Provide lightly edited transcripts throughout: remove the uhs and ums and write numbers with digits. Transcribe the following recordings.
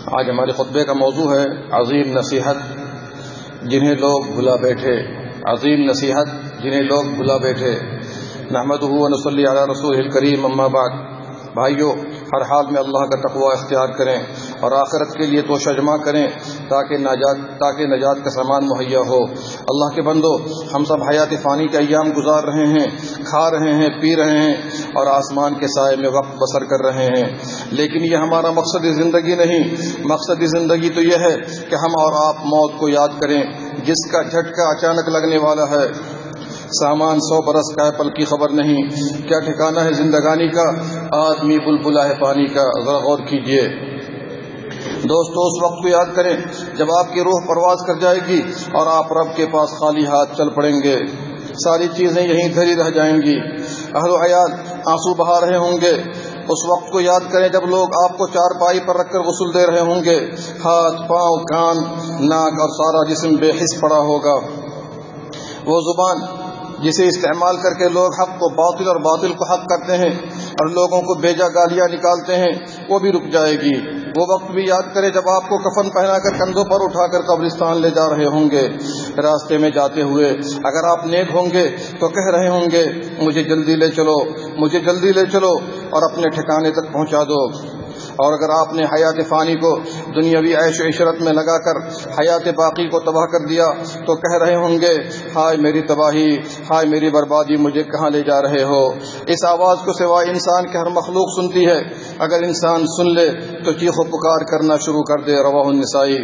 آج ہمارے خطبے کا موضوع ہے عظیم نصیحت جنہیں لوگ بھلا بیٹھے. عظیم نصیحت جنہیں لوگ بھلا بیٹھے. نحمدہ و نصلی علی رسولہ الکریم. اما بعد. بھائیو، ہر حال میں اللہ کا تقوی اختیار کریں اور آخرت کے لیے توشہ جمع کریں تاکہ نجات کا سامان مہیا ہو. اللہ کے بندو، ہم سب حیات فانی کے ایام گزار رہے ہیں، کھا رہے ہیں، پی رہے ہیں اور آسمان کے سائے میں وقت بسر کر رہے ہیں، لیکن یہ ہمارا مقصد زندگی نہیں. مقصد زندگی تو یہ ہے کہ ہم اور آپ موت کو یاد کریں، جس کا جھٹکا اچانک لگنے والا ہے. سامان 100 برس کا ہے، پل کی خبر نہیں. کیا ٹھکانہ ہے زندگانی کا، آدمی بلبلا ہے پانی کا. ذرا غور کیجئے دوستو، اس وقت کو یاد کریں جب آپ کی روح پرواز کر جائے گی اور آپ رب کے پاس خالی ہاتھ چل پڑیں گے. ساری چیزیں یہیں دھری رہ جائیں گی. اہل و عیال آنسو بہا رہے ہوں گے. اس وقت کو یاد کریں جب لوگ آپ کو چارپائی پر رکھ کر غسل دے رہے ہوں گے. ہاتھ، پاؤں، کان، ناک اور سارا جسم بے حس پڑا ہوگا. وہ زبان جسے استعمال کر کے لوگ حق کو باطل اور باطل کو حق کرتے ہیں اور لوگوں کو بیجا گالیاں نکالتے ہیں، وہ بھی رک جائے گی. وہ وقت بھی یاد کرے جب آپ کو کفن پہنا کر کندھوں پر اٹھا کر قبرستان لے جا رہے ہوں گے. راستے میں جاتے ہوئے اگر آپ نیک ہوں گے تو کہہ رہے ہوں گے، مجھے جلدی لے چلو، مجھے جلدی لے چلو اور اپنے ٹھکانے تک پہنچا دو. اور اگر آپ نے حیات فانی کو دنیاوی عیش و عشرت میں لگا کر حیات باقی کو تباہ کر دیا تو کہہ رہے ہوں گے، ہائے میری تباہی، ہائے میری بربادی، مجھے کہاں لے جا رہے ہو. اس آواز کو سوائے انسان کے ہر مخلوق سنتی ہے. اگر انسان سن لے تو چیخ و پکار کرنا شروع کر دے. رواہ النسائی.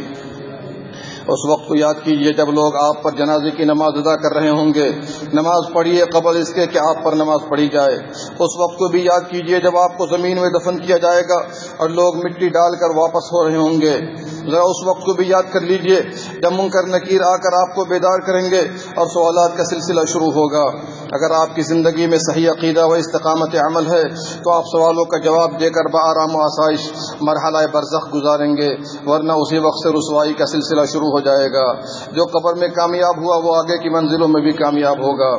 اس وقت کو یاد کیجئے جب لوگ آپ پر جنازے کی نماز ادا کر رہے ہوں گے. نماز پڑھیے قبل اس کے کہ آپ پر نماز پڑھی جائے. اس وقت کو بھی یاد کیجئے جب آپ کو زمین میں دفن کیا جائے گا اور لوگ مٹی ڈال کر واپس ہو رہے ہوں گے. ذرا اس وقت کو بھی یاد کر لیجئے جب منکر نکیر آ کر آپ کو بیدار کریں گے اور سوالات کا سلسلہ شروع ہوگا. اگر آپ کی زندگی میں صحیح عقیدہ و استقامت عمل ہے تو آپ سوالوں کا جواب دے کر بآرام و آسائش مرحلہ برزخ گزاریں گے، ورنہ اسی وقت سے رسوائی کا سلسلہ شروع ہو جائے گا. جو قبر میں کامیاب ہوا وہ آگے کی منزلوں میں بھی کامیاب ہوگا.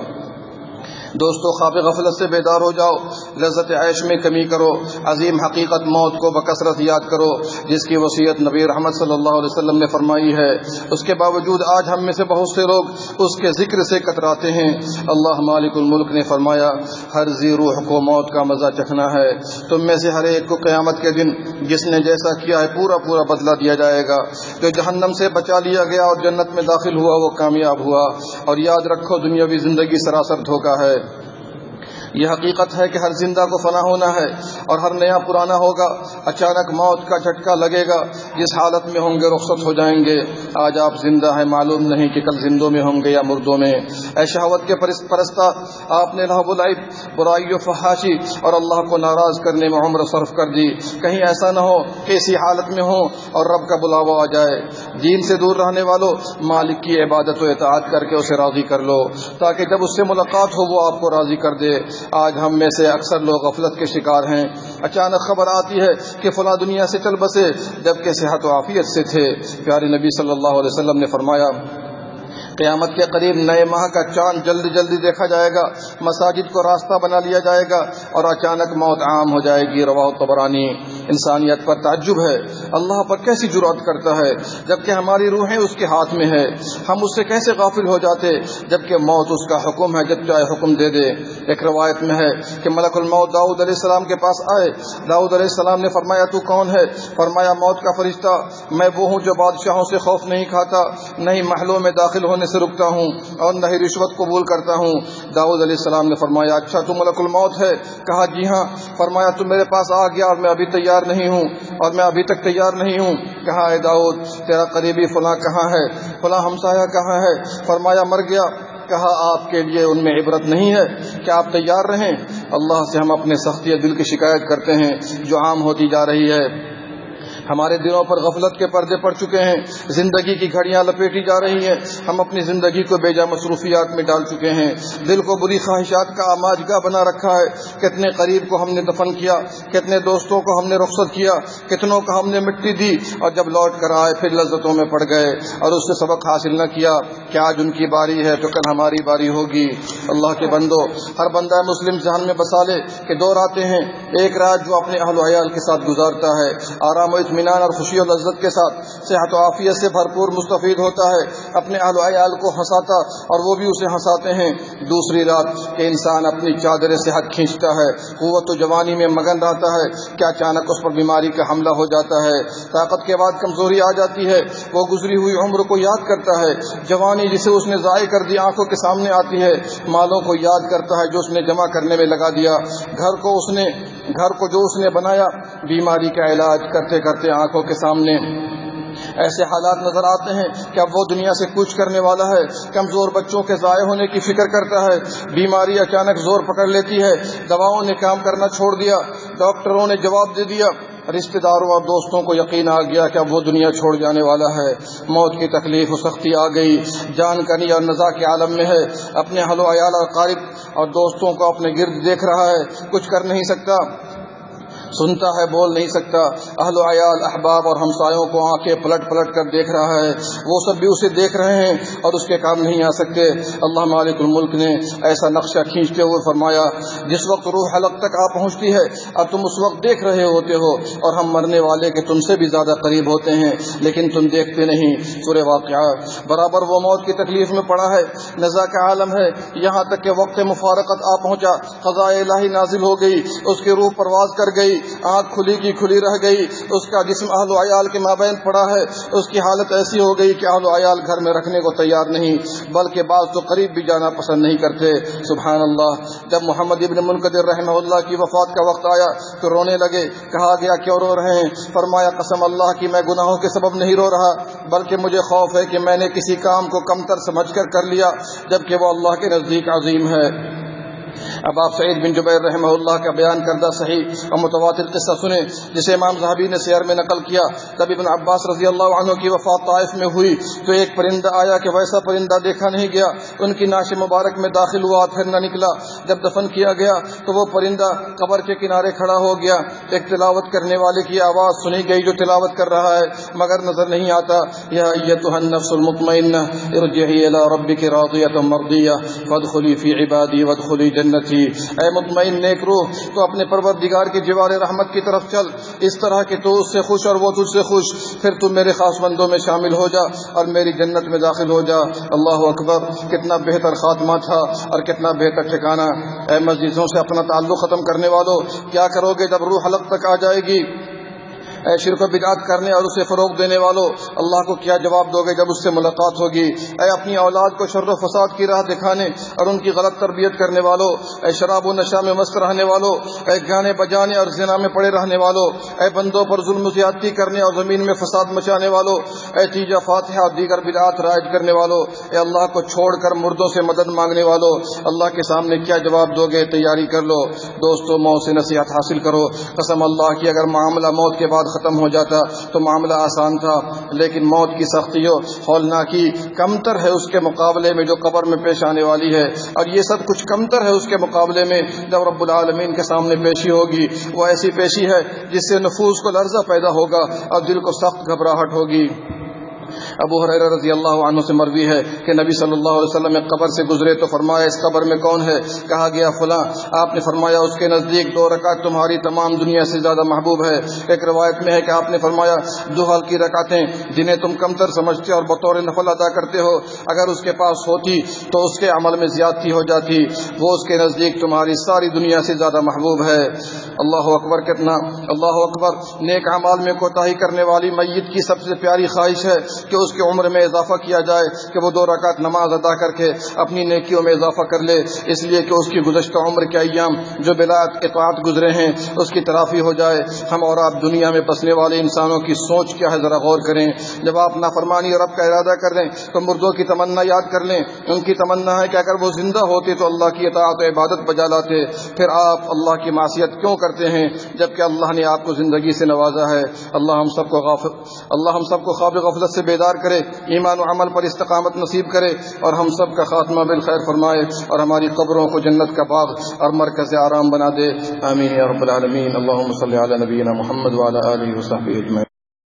دوستو، خواب غفلت سے بیدار ہو جاؤ، لذت عیش میں کمی کرو، عظیم حقیقت موت کو بکثرت یاد کرو جس کی وصیت نبی رحمت صلی اللہ علیہ وسلم نے فرمائی ہے. اس کے باوجود آج ہم میں سے بہت سے لوگ اس کے ذکر سے کتراتے ہیں. اللہ مالک الملک نے فرمایا، ہر ذی روح کو موت کا مزہ چکھنا ہے. تم میں سے ہر ایک کو قیامت کے دن جس نے جیسا کیا ہے پورا پورا بدلہ دیا جائے گا. جو جہنم سے بچا لیا گیا اور جنت میں داخل ہوا وہ کامیاب ہوا. اور یاد رکھو، دنیاوی زندگی سراسر دھوکہ ہے. یہ حقیقت ہے کہ ہر زندہ کو فنا ہونا ہے اور ہر نیا پرانا ہوگا. اچانک موت کا جھٹکا لگے گا، جس حالت میں ہوں گے رخصت ہو جائیں گے. آج آپ زندہ ہیں، معلوم نہیں کہ کل زندوں میں ہوں گے یا مردوں میں. اے شہوت کے پرستہ، آپ نے لہو و لعب، برائی و فحاشی اور اللہ کو ناراض کرنے میں عمر صرف کر دی. کہیں ایسا نہ ہو کہ اسی حالت میں ہو اور رب کا بلاوا آ جائے. دین سے دور رہنے والوں، مالک کی عبادت و اطاعت کر کے اسے راضی کر لو تاکہ جب اس سے ملاقات ہو وہ آپ کو راضی کر دے. آج ہم میں سے اکثر لوگ غفلت کے شکار ہیں. اچانک خبر آتی ہے کہ فلاں دنیا سے چل بسے جبکہ صحت و عافیت سے تھے. پیارے نبی صلی اللہ علیہ وسلم نے فرمایا، قیامت کے قریب نئے ماہ کا چاند جلدی جلدی دیکھا جائے گا، مساجد کو راستہ بنا لیا جائے گا اور اچانک موت عام ہو جائے گی. رواہ طبرانی. انسانیت پر تعجب ہے، اللہ پر کیسی جرأت کرتا ہے جبکہ ہماری روحیں اس کے ہاتھ میں ہے. ہم اس سے کیسے غافل ہو جاتے جبکہ موت اس کا حکم ہے، جب چاہے حکم دے دے. ایک روایت میں ہے کہ ملک الموت داؤد علیہ السلام کے پاس آئے. داؤد علیہ السلام نے فرمایا، تو کون ہے؟ فرمایا، موت کا فرشتہ. میں وہ ہوں جو بادشاہوں سے خوف نہیں کھاتا، نہیں محلوں میں داخل ہونے سے رکتا ہوں اور نہ ہی رشوت قبول کرتا ہوں. داؤد علیہ السلام نے فرمایا، اچھا تو ملک الموت ہے؟ کہا جی ہاں. فرمایا، تو میرے پاس آ گیا اور میں ابھی تیار نہیں ہوں اور میں ابھی تک تیار نہیں ہوں. کہا، اے داؤد، تیرا قریبی فلاں کہاں ہے؟ فلاں ہمسایہ کہاں ہے؟ فرمایا، مر گیا. کہا، آپ کے لیے ان میں عبرت نہیں ہے کہ آپ تیار رہیں. اللہ سے ہم اپنے سختی دل کی شکایت کرتے ہیں جو عام ہوتی جا رہی ہے. ہمارے دلوں پر غفلت کے پردے پڑ چکے ہیں، زندگی کی گھڑیاں لپیٹی جا رہی ہیں. ہم اپنی زندگی کو بے جا مصروفیات میں ڈال چکے ہیں، دل کو بری خواہشات کا آماجگاہ بنا رکھا ہے. کتنے قریب کو ہم نے دفن کیا، کتنے دوستوں کو ہم نے رخصت کیا، کتنوں کو ہم نے مٹی دی اور جب لوٹ کر آئے پھر لذتوں میں پڑ گئے اور اس سے سبق حاصل نہ کیا کہ آج ان کی باری ہے تو کل ہماری باری ہوگی. اللہ کے بندو، ہر بندہ مسلم ذہن میں بسا لے کہ دو راتیں ہیں. ایک رات جو اپنے اہل و عیال کے ساتھ گزارتا ہے، آرام و اطمینان اور خوشی و لذت کے ساتھ صحت و عافیت سے بھرپور مستفید ہوتا ہے، اپنے اہل و عیال کو ہنساتا اور وہ بھی اسے ہنساتے ہیں۔ دوسری رات کہ انسان اپنی چادر صحت کھینچتا ہے، قوت و جوانی میں مگن رہتا ہے کہ اچانک اس پر بیماری کا حملہ ہو جاتا ہے، طاقت کے بعد کمزوری آ جاتی ہے، وہ گزری ہوئی عمر کو یاد کرتا ہے، جوانی جسے اس نے ضائع کر دی آنکھوں کے سامنے آتی ہے، مالوں کو یاد کرتا ہے جو اس نے جمع کرنے میں لگا دیا، گھر کو جو اس نے بنایا بیماری کا علاج کرتے کرتے آنکھوں کے سامنے ایسے حالات نظر آتے ہیں کہ اب وہ دنیا سے کوچ کرنے والا ہے، کمزور بچوں کے ضائع ہونے کی فکر کرتا ہے، بیماری اچانک زور پکڑ لیتی ہے، دواؤں نے کام کرنا چھوڑ دیا، ڈاکٹروں نے جواب دے دیا، رشتہ داروں اور دوستوں کو یقین آ گیا کہ اب وہ دنیا چھوڑ جانے والا ہے، موت کی تکلیف و سختی آ گئی، جان کنی اور نزا کے عالم میں ہے، اپنے اہل و عیال اور قارب اور دوستوں کو اپنے گرد دیکھ رہا ہے، کچھ کر نہیں سکتا، سنتا ہے بول نہیں سکتا، اہل و عیال احباب اور ہمسایوں کو آنکھیں پلٹ پلٹ کر دیکھ رہا ہے، وہ سب بھی اسے دیکھ رہے ہیں اور اس کے کام نہیں آ سکتے۔ اللہ مالک الملک نے ایسا نقشہ کھینچتے ہوئے فرمایا، جس وقت روح حلق تک آ پہنچتی ہے اب تم اس وقت دیکھ رہے ہوتے ہو اور ہم مرنے والے کے تم سے بھی زیادہ قریب ہوتے ہیں لیکن تم دیکھتے نہیں۔ سورہ واقعہ۔ برابر وہ موت کی تکلیف میں پڑا ہے، نزا کا عالم ہے، یہاں تک کہ وقت مفارقت آ پہنچا، قضاء الہی نازل ہو گئی، اس کی روح پرواز کر گئی، آنکھ کھلی کی کھلی رہ گئی، اس کا جسم اہل و عیال کے مابین پڑا ہے، اس کی حالت ایسی ہو گئی کہ اہل و عیال گھر میں رکھنے کو تیار نہیں، بلکہ بعض تو قریب بھی جانا پسند نہیں کرتے۔ سبحان اللہ۔ جب محمد ابن منقدر رحمہ اللہ کی وفات کا وقت آیا تو رونے لگے، کہا گیا کیوں رو رہے ہیں؟ فرمایا قسم اللہ کی میں گناہوں کے سبب نہیں رو رہا، بلکہ مجھے خوف ہے کہ میں نے کسی کام کو کمتر سمجھ کر لیا جبکہ وہ اللہ کے نزدیک عظیم ہے۔ اب آپ سعید بن جبیر رحمہ اللہ کا بیان کردہ صحیح اور متواتر قصہ سنیں جسے امام ذہبی نے سیر میں نقل کیا۔ جب ابن عباس رضی اللہ عنہ کی وفات طائف میں ہوئی تو ایک پرندہ آیا کہ ویسا پرندہ دیکھا نہیں گیا، ان کی نعش مبارک میں داخل ہوا پھر نہ نکلا۔ جب دفن کیا گیا تو وہ پرندہ قبر کے کنارے کھڑا ہو گیا، ایک تلاوت کرنے والے کی آواز سنی گئی جو تلاوت کر رہا ہے مگر نظر نہیں آتا، یا ایتھا النفس المطمئنہ ارجعی الی ربک راضیۃ مرضیہ فادخلی فی عبادی وادخلی جنتی۔ اے مطمئن نیک روح، تو اپنے پروردگار کی جوار رحمت کی طرف چل، اس طرح کہ تو اس سے خوش اور وہ تجھ سے خوش، پھر تو میرے خاص بندوں میں شامل ہو جا اور میری جنت میں داخل ہو جا۔ اللہ اکبر، کتنا بہتر خاتمہ تھا اور کتنا بہتر ٹھکانہ۔ اے مسجدوں سے اپنا تعلق ختم کرنے والوں، کیا کرو گے جب روح حلق تک آ جائے گی؟ اے شرک و بدعت کرنے اور اسے فروغ دینے والوں، اللہ کو کیا جواب دو گے جب اس سے ملاقات ہوگی؟ اے اپنی اولاد کو شر و فساد کی راہ دکھانے اور ان کی غلط تربیت کرنے والوں، اے شراب و نشہ میں مست رہنے والوں، اے گانے بجانے اور زنا میں پڑے رہنے والوں، اے بندوں پر ظلم و زیادتی کرنے اور زمین میں فساد مچانے والوں، اے تیجا فاتحہ اور دیگر بدعات رائج کرنے والوں، اے اللہ کو چھوڑ کر مردوں سے مدد مانگنے والوں، اللہ کے سامنے کیا جواب دو گے؟ تیاری کر لو۔ دوستو، موت سے نصیحت حاصل کرو۔ قسم اللہ کی اگر معاملہ موت کے بعد ختم ہو جاتا تو معاملہ آسان تھا، لیکن موت کی سختیوں ہولناکی کمتر ہے اس کے مقابلے میں جو قبر میں پیش آنے والی ہے، اور یہ سب کچھ کمتر ہے اس کے مقابلے میں جب رب العالمین کے سامنے پیشی ہوگی۔ وہ ایسی پیشی ہے جس سے نفوس کو لرزہ پیدا ہوگا اور دل کو سخت گھبراہٹ ہوگی۔ ابو ہریرہ رضی اللہ عنہ سے مروی ہے کہ نبی صلی اللہ علیہ وسلم ایک قبر سے گزرے تو فرمایا اس قبر میں کون ہے؟ کہا گیا فلاں۔ آپ نے فرمایا اس کے نزدیک 2 رکعت تمہاری تمام دنیا سے زیادہ محبوب ہے۔ ایک روایت میں ہے کہ آپ نے فرمایا 2 حل کی رکعتیں جنہیں تم کمتر سمجھتے اور بطور نفل ادا کرتے ہو، اگر اس کے پاس ہوتی تو اس کے عمل میں زیادتی ہو جاتی، وہ اس کے نزدیک تمہاری ساری دنیا سے زیادہ محبوب ہے۔ اللہ اکبر، کتنا اللہ اکبر۔ نیک اعمال میں کوتاہی کرنے والی میت کی سب سے پیاری خواہش ہے کہ اس کی عمر میں اضافہ کیا جائے، کہ وہ 2 رکعت نماز ادا کر کے اپنی نیکیوں میں اضافہ کر لے، اس لیے کہ اس کی گزشتہ عمر کے ایام جو بلا اطاعت گزرے ہیں اس کی تلافی ہو جائے۔ ہم اور آپ دنیا میں بسنے والے انسانوں کی سوچ کیا ہے، ذرا غور کریں۔ جب آپ نافرمانی رب کا ارادہ کر لیں تو مردوں کی تمنا یاد کر لیں۔ ان کی تمنا ہے کہ اگر وہ زندہ ہوتے تو اللہ کی اطاعت و عبادت بجا لاتے، پھر آپ اللہ کی معصیت کیوں کرتے ہیں جبکہ اللہ نے آپ کو زندگی سے نوازا ہے؟ اللہ ہم سب کو خواب غفلت سے بیدار کرے، ایمان و عمل پر استقامت نصیب کرے اور ہم سب کا خاتمہ بالخیر فرمائے اور ہماری قبروں کو جنت کا باغ اور مرکز آرام بنا دے۔ آمین یا رب العالمین۔ اللہم صلی علی نبینا محمد وعلی آلہ وصحبہ اجمعین۔